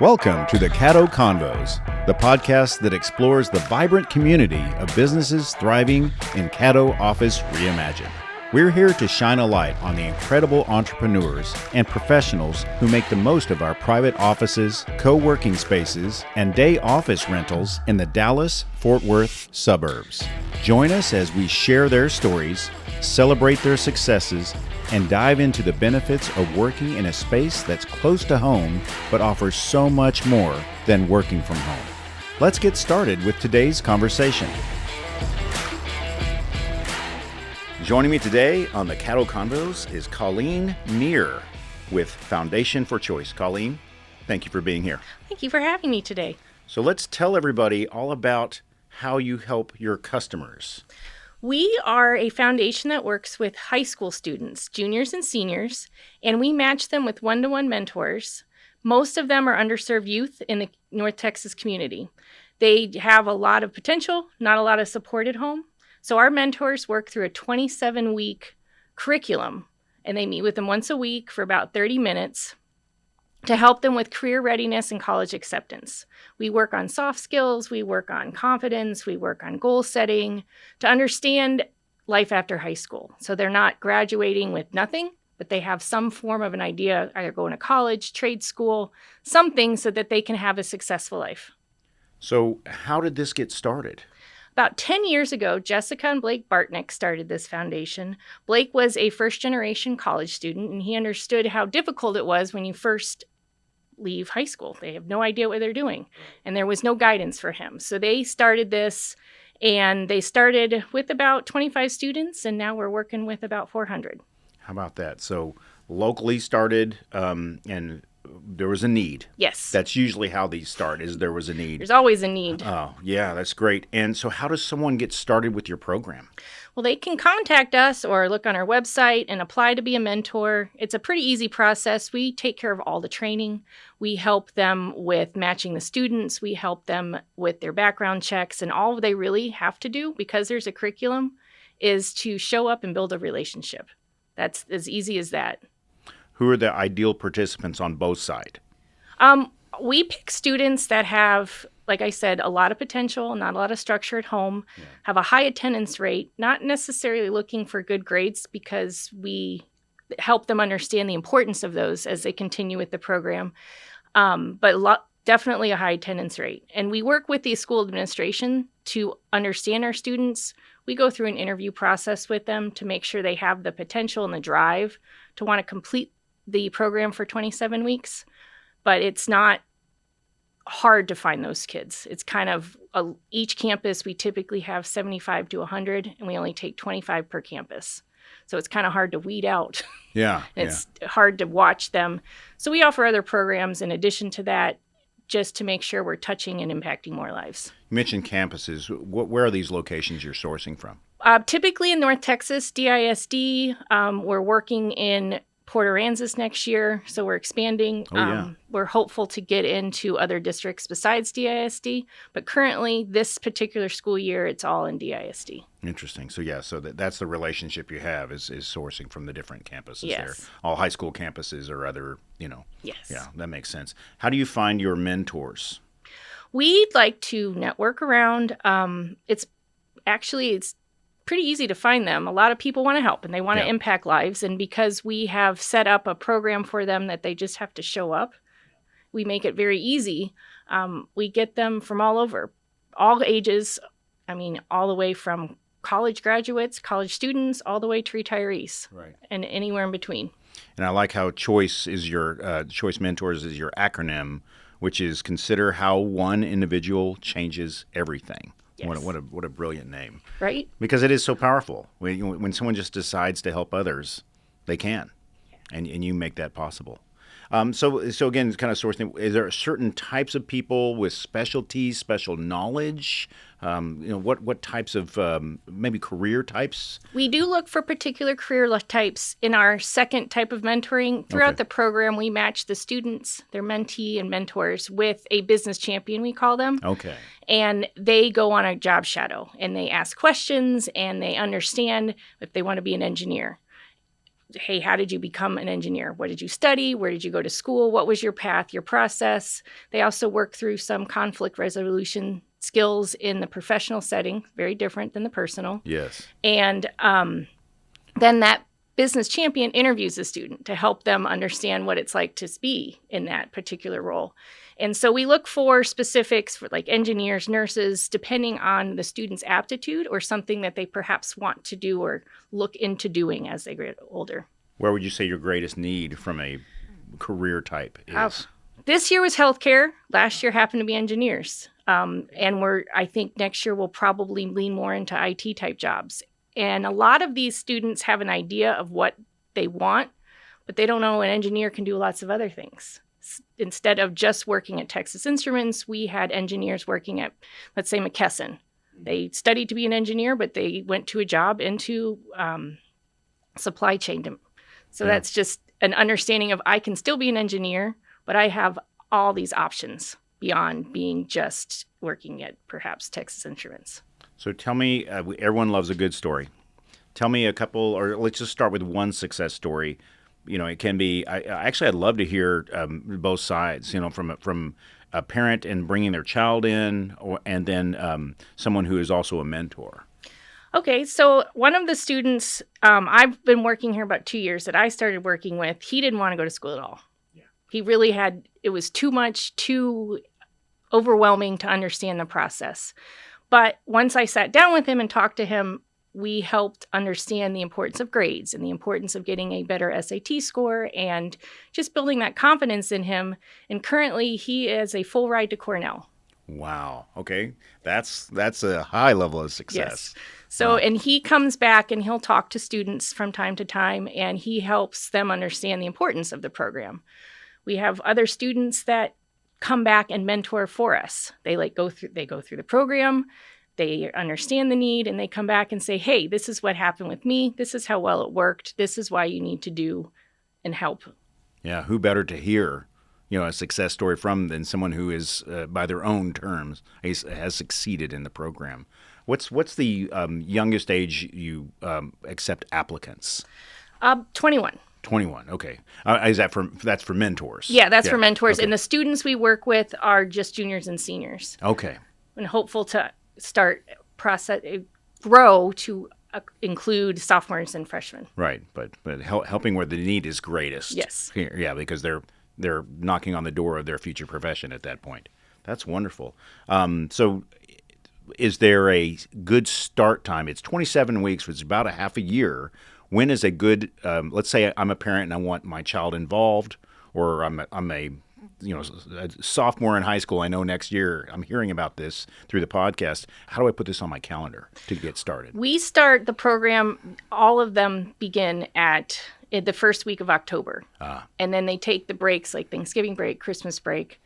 Welcome to the Caddo Convos, the podcast that explores the vibrant community of businesses thriving in Caddo Office Reimagined. We're here to shine a light on the incredible entrepreneurs and professionals who make the most of our private offices, co-working spaces, and day office rentals in the Dallas-Fort Worth suburbs. Join us as we share their stories, celebrate their successes, and dive into the benefits of working in a space that's close to home but offers so much more than working from home. Let's get started with today's conversation. Joining me today on the Caddo Convos is Colleen Mier with Foundation for Choice. Colleen, thank you for being here. Thank you for having me today. So let's tell everybody all about how you help your customers. We are a foundation that works with high school students, juniors and seniors, and we match them with one-to-one mentors. Most of them are underserved youth in the North Texas community. They have a lot of potential, not a lot of support at home. So our mentors work through a 27-week curriculum, and they meet with them once a week for about 30 minutes to help them with career readiness and college acceptance. We work on soft skills, we work on confidence, we work on goal setting to understand life after high school. So they're not graduating with nothing, but they have some form of an idea, either going to college, trade school, something so that they can have a successful life. So how did this get started? About 10 years ago, Jessica and Blake Bartnick started this foundation. Blake was a first-generation college student, and he understood how difficult it was when you first leave high school. They have no idea what they're doing, and there was no guidance for him. So they started this, and they started with about 25 students, and now we're working with about 400. How about that? So locally started, and there was a need. Yes. That's usually how these start, is there was a need. There's always a need. Oh, yeah, that's great. And so how does someone get started with your program? Well, they can contact us or look on our website and apply to be a mentor. It's a pretty easy process. We take care of all the training. We help them with matching the students. We help them with their background checks. And all they really have to do, because there's a curriculum, is to show up and build a relationship. That's as easy as that. Who are the ideal participants on both sides? We pick students that have, like I said, a lot of potential, not a lot of structure at home, have a high attendance rate, not necessarily looking for good grades because we help them understand the importance of those as they continue with the program, but definitely a high attendance rate. And we work with the school administration to understand our students. We go through an interview process with them to make sure they have the potential and the drive to want to complete the program for 27 weeks. But it's not hard to find those kids. It's kind of each campus, we typically have 75 to 100, and we only take 25 per campus. So it's kind of hard to weed out. Yeah. It's hard to watch them. So we offer other programs in addition to that, just to make sure we're touching and impacting more lives. You mentioned campuses. Where are these locations you're sourcing from? Typically in North Texas, DISD. We're working in Port Aransas next year, so we're expanding. We're hopeful to get into other districts besides DISD, but currently this particular school year, it's all in DISD. Interesting. So that's the relationship you have is sourcing from the different campuses there. Yes. All high school campuses or other, Yes. Yeah, that makes sense. How do you find your mentors? We'd like to network around. It's pretty easy to find them. A lot of people want to help and they want to impact lives. And because we have set up a program for them that they just have to show up, we make it very easy. We get them from all over, all ages. All the way from college graduates, college students, all the way to retirees, right, and anywhere in between. And I like how Choice Mentors is your acronym, which is consider how one individual changes everything. Yes. What a brilliant name. Right? Because it is so powerful. When someone just decides to help others, they can. And you make that possible. So again, kind of sourcing, is there certain types of people with specialties, special knowledge? What types of maybe career types? We do look for particular career types in our second type of mentoring. Throughout the program, we match the students, their mentee and mentors, with a business champion, we call them. Okay. And they go on a job shadow, and they ask questions, and they understand if they want to be an engineer. hey, how did you become an engineer? What did you study? Where did you go to school? What was your path, your process? They also work through some conflict resolution skills in the professional setting, very different than the personal. Yes. And then that business champion interviews the student to help them understand what it's like to be in that particular role. And so we look for specifics for like engineers, nurses, depending on the student's aptitude or something that they perhaps want to do or look into doing as they get older. Where would you say your greatest need from a career type is? This year was healthcare. Last year happened to be engineers. And I think next year we'll probably lean more into IT type jobs. And a lot of these students have an idea of what they want, but they don't know an engineer can do lots of other things. Instead of just working at Texas Instruments, we had engineers working at, let's say, McKesson. They studied to be an engineer, but they went to a job into supply chain. So that's just an understanding of I can still be an engineer, but I have all these options beyond being just working at perhaps Texas Instruments. So tell me, everyone loves a good story. Tell me a couple, or let's just start with one success story. You know, it can be. I'd love to hear both sides. You know, from a parent and bringing their child in, and then someone who is also a mentor. Okay, so one of the students I've been working here about 2 years that I started working with, he didn't want to go to school at all. Yeah. He really it was too much, too overwhelming to understand the process. But once I sat down with him and talked to him, we helped understand the importance of grades and the importance of getting a better SAT score and just building that confidence in him. And currently, he is a full ride to Cornell. Wow. Okay. That's a high level of success. Yes. So, and he comes back and he'll talk to students from time to time, and he helps them understand the importance of the program. We have other students that come back and mentor for us. They go through the program, they understand the need, and they come back and say, hey, this is what happened with me. This is how well it worked. This is why you need to do and help. Yeah. Who better to hear, a success story from than someone who is, by their own terms, has succeeded in the program. What's the youngest age you accept applicants? 21. 21. Okay. That's for mentors? Yeah, that's for mentors. Okay. And the students we work with are just juniors and seniors. Okay. And hopeful to grow to include sophomores and freshmen. Right. But helping where the need is greatest. Yes. Yeah, because they're knocking on the door of their future profession at that point. That's wonderful. So is there a good start time? It's 27 weeks, which is about a half a year. When is a good, let's say I'm a parent and I want my child involved, or I'm a sophomore in high school. I know next year I'm hearing about this through the podcast. How do I put this on my calendar to get started? We start the program, all of them begin at the first week of October. And then they take the breaks like Thanksgiving break, Christmas break,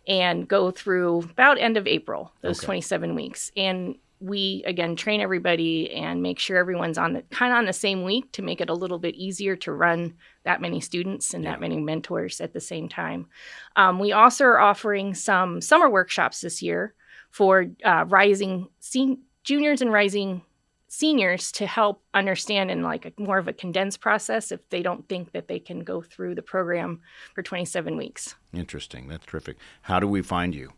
and go through about end of April, those 27 weeks. And we, again, train everybody and make sure everyone's on the same week to make it a little bit easier to run that many students and that many mentors at the same time. We also are offering some summer workshops this year for rising juniors and rising seniors to help understand in more of a condensed process if they don't think that they can go through the program for 27 weeks. Interesting. That's terrific. How do we find you?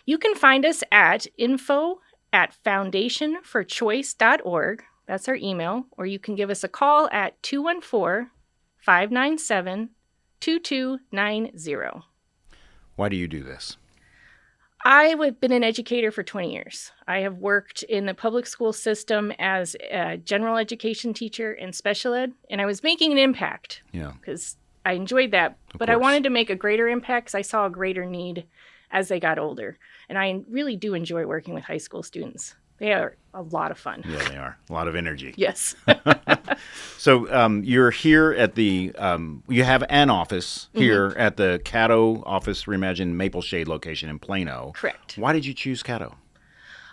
You can find us at info@foundationforchoice.org. That's our email. Or you can give us a call at 214-597-2290. Why do you do this? I've been an educator for 20 years. I have worked in the public school system as a general education teacher and special ed, and I was making an impact because I enjoyed that. But I wanted to make a greater impact because I saw a greater need as they got older. And I really do enjoy working with high school students. They are a lot of fun. Yeah, they are. A lot of energy. Yes. So you're here at you have an office here at the Caddo office, Reimagine Maple Shade location in Plano. Correct. Why did you choose Caddo?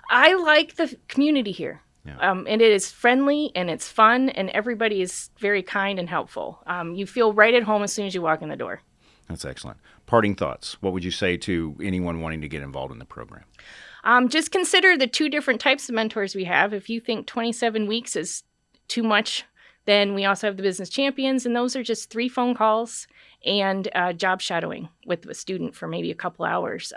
I like the community here. Yeah. And it is friendly and it's fun and everybody is very kind and helpful. You feel right at home as soon as you walk in the door. That's excellent. Parting thoughts. What would you say to anyone wanting to get involved in the program? Just consider the two different types of mentors we have. If you think 27 weeks is too much Then we also have the business champions, and those are just 3 phone calls and job shadowing with a student for maybe a couple hours.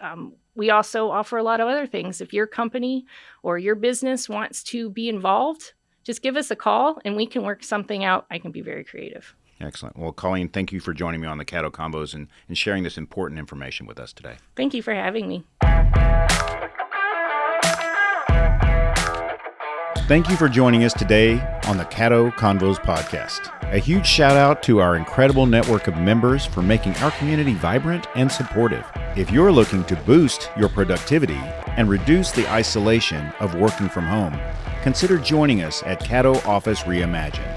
We also offer a lot of other things. If your company or your business wants to be involved, just give us a call and we can work something out. I can be very creative. Excellent. Well, Colleen, thank you for joining me on the Caddo Convos and sharing this important information with us today. Thank you for having me. Thank you for joining us today on the Caddo Convos podcast. A huge shout out to our incredible network of members for making our community vibrant and supportive. If you're looking to boost your productivity and reduce the isolation of working from home, consider joining us at Caddo Office Reimagine.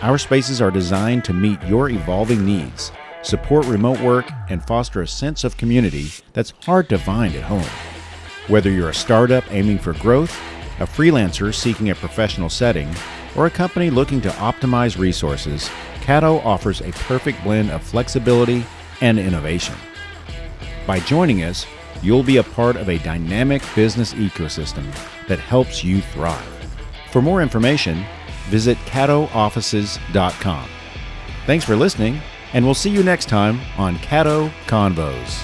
Our spaces are designed to meet your evolving needs, support remote work, and foster a sense of community that's hard to find at home. Whether you're a startup aiming for growth, a freelancer seeking a professional setting, or a company looking to optimize resources, Caddo offers a perfect blend of flexibility and innovation. By joining us, you'll be a part of a dynamic business ecosystem that helps you thrive. For more information, visit caddooffices.com. Thanks for listening, and we'll see you next time on Caddo Convos.